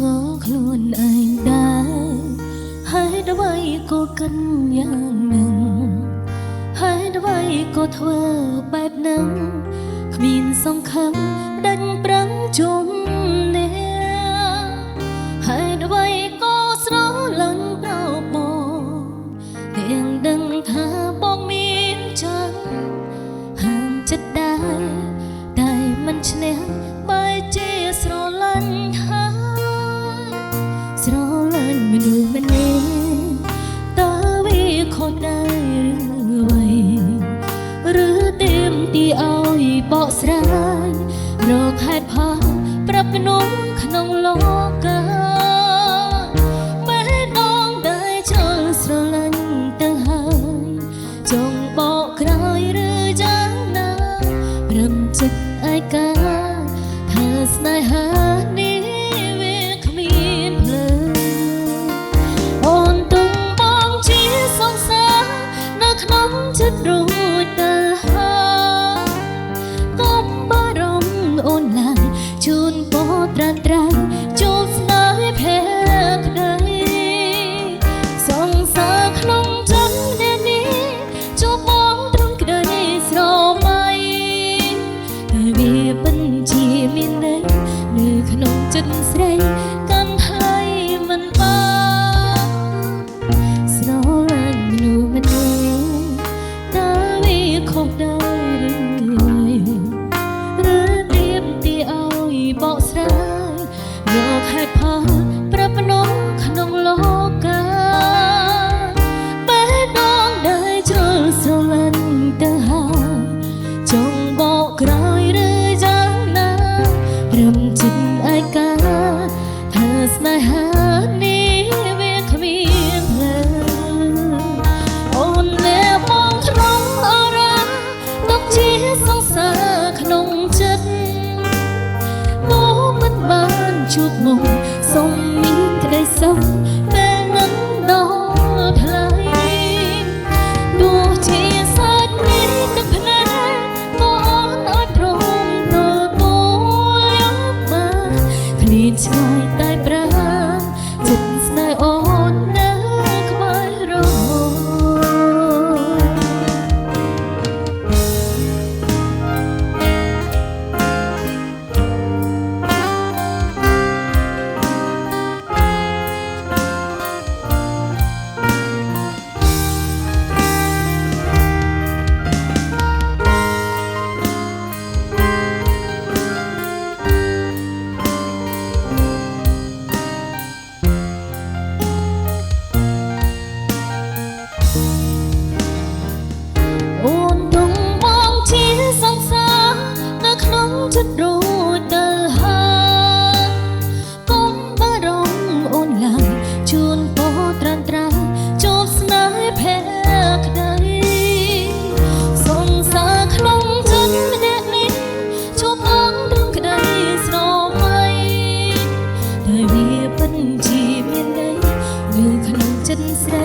ងខ្លួនឯងដែរហើយអ្វីក៏កិនយ៉ាងនឹងហើយអ្វីក៏ធ្វើបែបនឹងគ្មានសង្ឃឹមដេញប្រឹងជុំនេះហើយអ្វីក៏ស្រលាញ់ប្រោបងទាំងដឹងថាបងមានចឹងហាមចិត្តដែរតែមិនឈ្នះបែរជាស្រលាញ់ហើយស្រលាញ់មនុស្សម្នាក់តើវាខុសដែរឬទៀមទីឲ្យបកស្រាយរកហេតុផលប្រាប់មនុស្សក្នុងលោកកាមិនដងដែលជល់ស្រលាញ់ទៅហើយចង់បកក្រោយឬយ៉ាងណាព្រមចិត្តឯកាថាស្នេហានេះវាគ្មានភ្លើងអូនទុំបងជាសង្សារនៅក្នុងចិត្តរួចទៅជូនពរត្រាត្រាជួបស្នេហ៍ភក្តីសង្សារក្នុងចិត្តអ្នកនេះជួបបងត្រង់ក្តីស្រមៃតែវាមិនជាមានន័យនៅក្នុងចិត្តស្រីកាន់ហើយមិនបានស្រលាញ់មនុស្សម្នាក់តើវាខុសដែរបកស្រាយរកហេតុផលប្រាប់មនុស្សក្នុងលោកកាបែរដងដែលជល់ស្រលាញ់ទៅហើយចង់បកក្រោយឬយ៉ាងណាព្រមចិត្តឯកាថាស្នេហានេះវាគ្មានភ្លើងអូនលែបងក្នុងអារម្មណ៍ទុកជាសង្សារក្នុងចិត្តបានជួបមុខសុំមានក្តីសុខពេលនឹងដល់ថ្លៃទោះជាសាច់នេះទឹកភ្នែកក៏អូនឲ្យព្រមទទួលយកបានឃ្លាតឆ្ងាយតែប្រាចិត្តស្នេហ៍អូននៅក្បែររហូតចិត្តរួចទៅហើយកុំបារម្ភអូនឡើយជូនពរត្រានត្រាជួបស្នេហ៍ភក្តីសង្សារក្នុងចិត្តម្នាក់នេះជួបអូនត្រង់ក្តីស្រមៃតែវាពិតជាមានន័យនៅក្នុងចិត្តស្រី